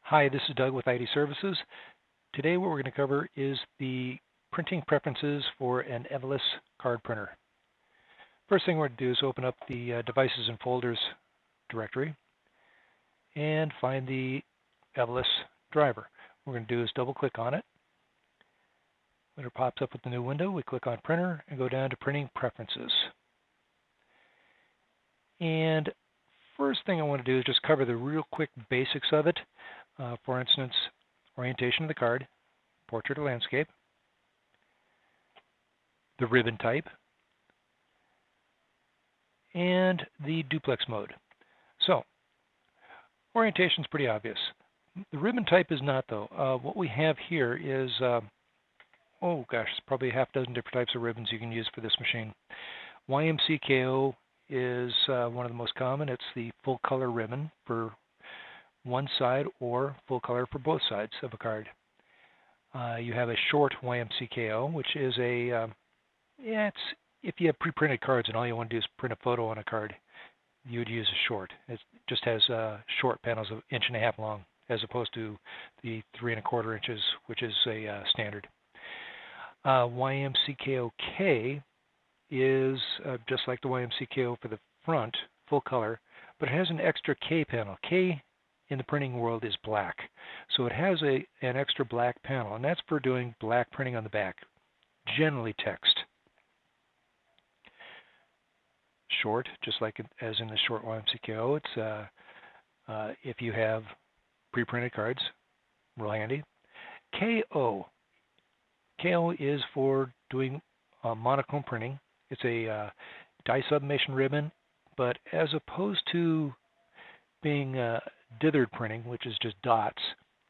Hi, this is Doug with ID Services. Today what we're going to cover is the printing preferences for an Evolis card printer. First thing we're going to do is open up the Devices and Folders directory and find the Evolis driver. What we're going to do is double click on it. When it pops up with the new window, we click on Printer and go down to Printing Preferences. And first thing I want to do is just cover the real quick basics of it. For instance, orientation of the card, portrait or landscape, the ribbon type, and the duplex mode. So, orientation is pretty obvious. The ribbon type is not, though. What we have here is, probably a half dozen different types of ribbons you can use for this machine. YMCKO is one of the most common. It's the full color ribbon for one side or full color for both sides of a card. You have a short YMCKO, which is it's if you have pre-printed cards and all you want to do is print a photo on a card, you would use a short. It just has short panels of 1.5 inches long, as opposed to the 3 1/4 inches, which is a standard. YMCKO-K is just like the YMCKO for the front, full color, but it has an extra K panel. K in the printing world is black. So it has an extra black panel, and that's for doing black printing on the back, generally text. Short, just like as in the short YMCKO, it's if you have pre-printed cards, real handy. KO. KO is for doing monochrome printing. It's a dye sublimation ribbon, but as opposed to being dithered printing, which is just dots,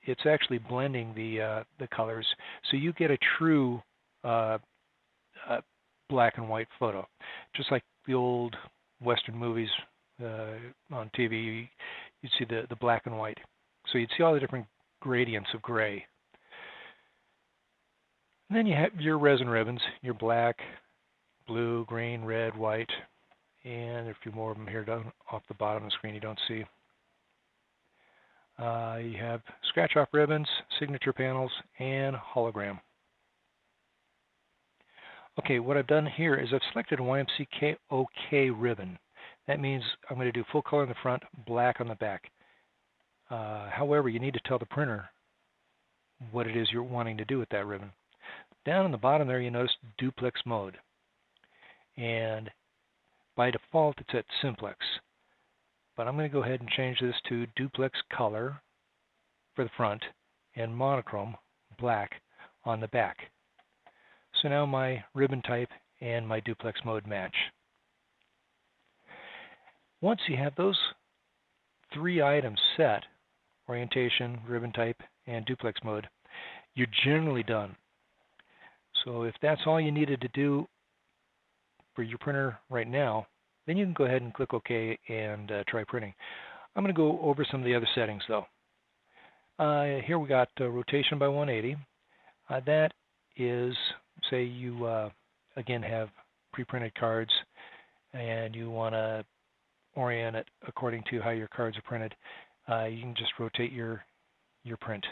it's actually blending the colors, so you get a true black and white photo, just like the old Western movies on TV. You'd see the black and white, so you'd see all the different gradients of gray. And then you have your resin ribbons, your black, blue, green, red, white, and a few more of them here down off the bottom of the screen you don't see. You have scratch-off ribbons, signature panels, and hologram. Okay, what I've done here is I've selected a YMCKO-K ribbon. That means I'm going to do full color in the front, black on the back. However, you need to tell the printer what it is you're wanting to do with that ribbon. Down on the bottom there, you notice duplex mode. And by default, it's at simplex. But I'm going to go ahead and change this to duplex color for the front and monochrome black on the back. So now my ribbon type and my duplex mode match. Once you have those 3 items set, orientation, ribbon type, and duplex mode, you're generally done. So if that's all you needed to do for your printer right now, then you can go ahead and click OK and try printing. I'm going to go over some of the other settings though. Here we got rotation by 180. That is, say you again have pre-printed cards and you want to orient it according to how your cards are printed. You can just rotate your print.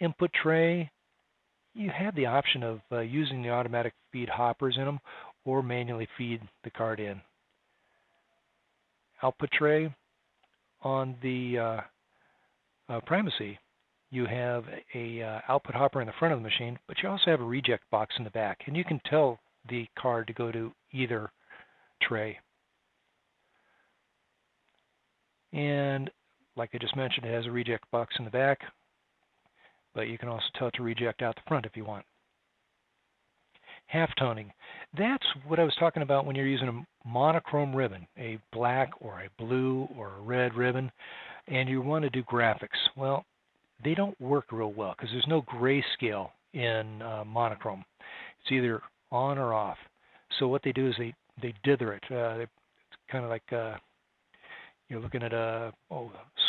Input tray, you have the option of using the automatic feed hoppers in them or manually feed the card in. Output tray, on the Primacy, you have a output hopper in the front of the machine, but you also have a reject box in the back, and you can tell the card to go to either tray. And like I just mentioned, it has a reject box in the back, but you can also tell it to reject out the front if you want. Halftoning. That's what I was talking about when you're using a monochrome ribbon, a black or a blue or a red ribbon, and you want to do graphics. Well, they don't work real well because there's no grayscale in monochrome. It's either on or off. So what they do is they dither it. It's kind of like you're looking at a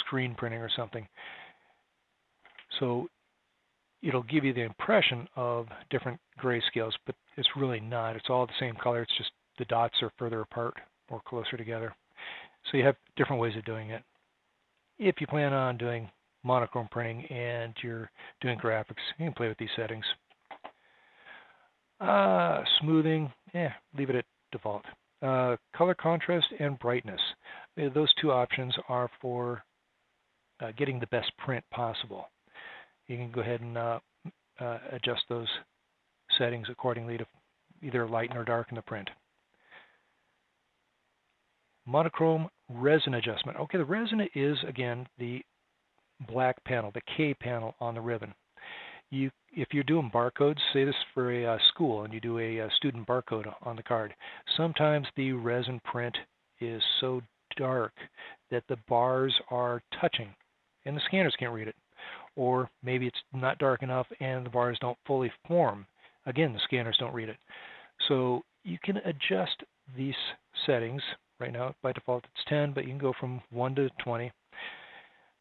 screen printing or something. So it'll give you the impression of different grayscales, but it's really not. It's all the same color. It's just the dots are further apart or closer together. So you have different ways of doing it. If you plan on doing monochrome printing and you're doing graphics, you can play with these settings. Smoothing, leave it at default. Color contrast and brightness. Those two options are for getting the best print possible. You can go ahead and adjust those settings accordingly to either lighten or darken the print. Monochrome resin adjustment. Okay, the resin is, again, the black panel, the K panel on the ribbon. If you're doing barcodes, say this for a school, and you do a student barcode on the card, sometimes the resin print is so dark that the bars are touching, and the scanners can't read it. Or maybe it's not dark enough and the bars don't fully form. Again, the scanners don't read it. So you can adjust these settings. Right now, by default, it's 10, but you can go from 1 to 20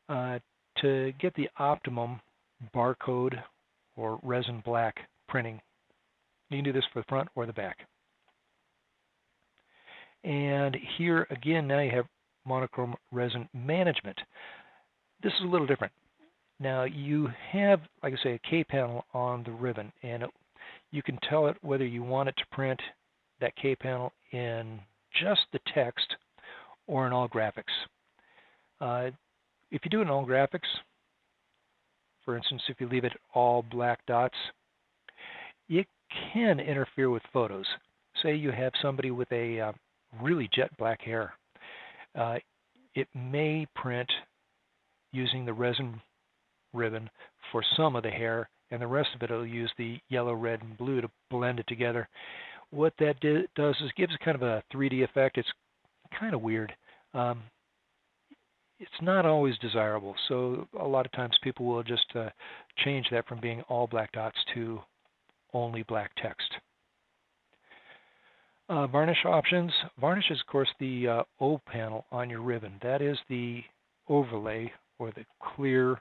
to get the optimum barcode or resin black printing. You can do this for the front or the back. And here again, now you have monochrome resin management. This is a little different. Now you have, like I say, a K panel on the ribbon, and you can tell it whether you want it to print that K panel in just the text or in all graphics. If you do it in all graphics, for instance, if you leave it all black dots, it can interfere with photos. Say you have somebody with a really jet black hair. It may print using the resin ribbon for some of the hair, and the rest of it will use the yellow, red, and blue to blend it together. What that does is gives kind of a 3D effect. It's kind of weird. It's not always desirable, so a lot of times people will just change that from being all black dots to only black text. Varnish options. Varnish is, of course, the O panel on your ribbon. That is the overlay or the clear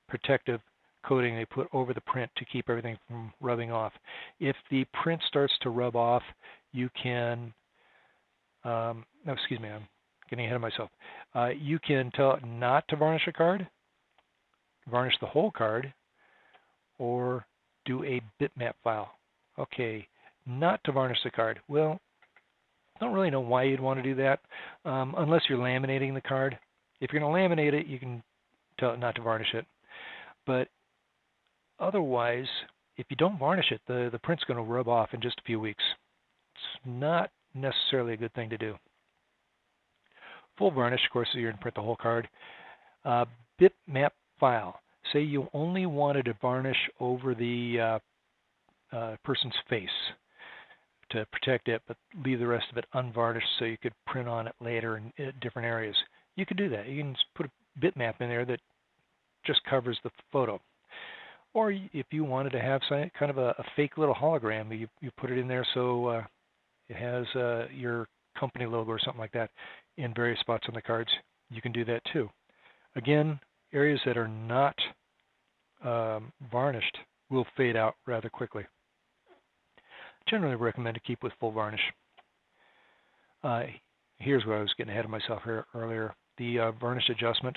protective coating they put over the print to keep everything from rubbing off. If the print starts to rub off, you can, excuse me, I'm getting ahead of myself. You can tell it not to varnish a card, varnish the whole card, or do a bitmap file. Okay, not to varnish the card. Well, I don't really know why you'd want to do that unless you're laminating the card. If you're going to laminate it, you can tell it not to varnish it. But otherwise, if you don't varnish it, the print's going to rub off in just a few weeks. It's not necessarily a good thing to do. Full varnish, of course, so you're going to print the whole card. Bitmap file. Say you only wanted to varnish over the person's face to protect it, but leave the rest of it unvarnished so you could print on it later in different areas. You could do that. You can just put a bitmap in there that just covers the photo. Or if you wanted to have some kind of a fake little hologram, you put it in there so it has your company logo or something like that in various spots on the cards. You can do that too. Again, areas that are not varnished will fade out rather quickly. Generally recommend to keep with full varnish. Here's where I was getting ahead of myself here earlier. The Varnish Adjustment.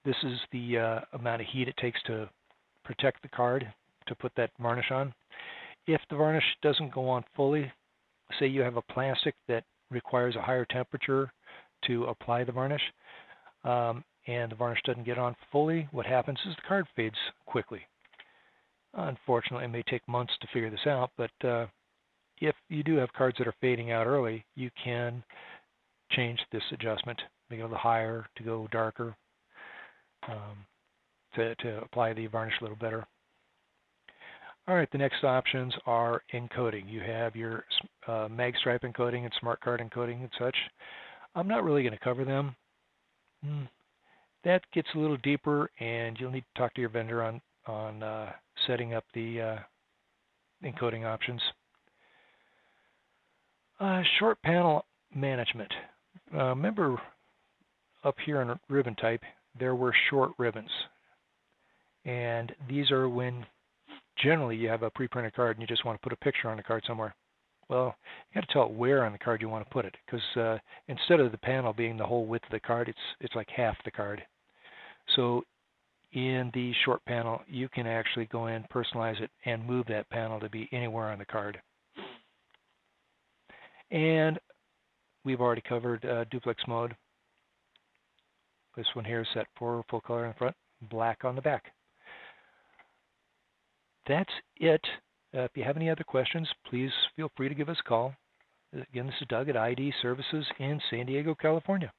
This is the amount of heat it takes to protect the card to put that varnish on. If the varnish doesn't go on fully, say you have a plastic that requires a higher temperature to apply the varnish, and the varnish doesn't get on fully, what happens is the card fades quickly. Unfortunately, it may take months to figure this out, but if you do have cards that are fading out early, you can change this adjustment, make it a little higher to go darker, to apply the varnish a little better. All right, the next options are encoding. You have your mag stripe encoding and smart card encoding and such. I'm not really going to cover them. That gets a little deeper, and you'll need to talk to your vendor on setting up the encoding options. Short panel management. Remember up here on ribbon type, there were short ribbons. And these are when generally you have a pre-printed card and you just want to put a picture on the card somewhere. Well, you got to tell it where on the card you want to put it, because instead of the panel being the whole width of the card, it's like half the card. So in the short panel, you can actually go in, personalize it, and move that panel to be anywhere on the card. And we've already covered duplex mode. This one here is set for full color in the front, black on the back. That's it. If you have any other questions, please feel free to give us a call. Again, this is Doug at ID Services in San Diego, California.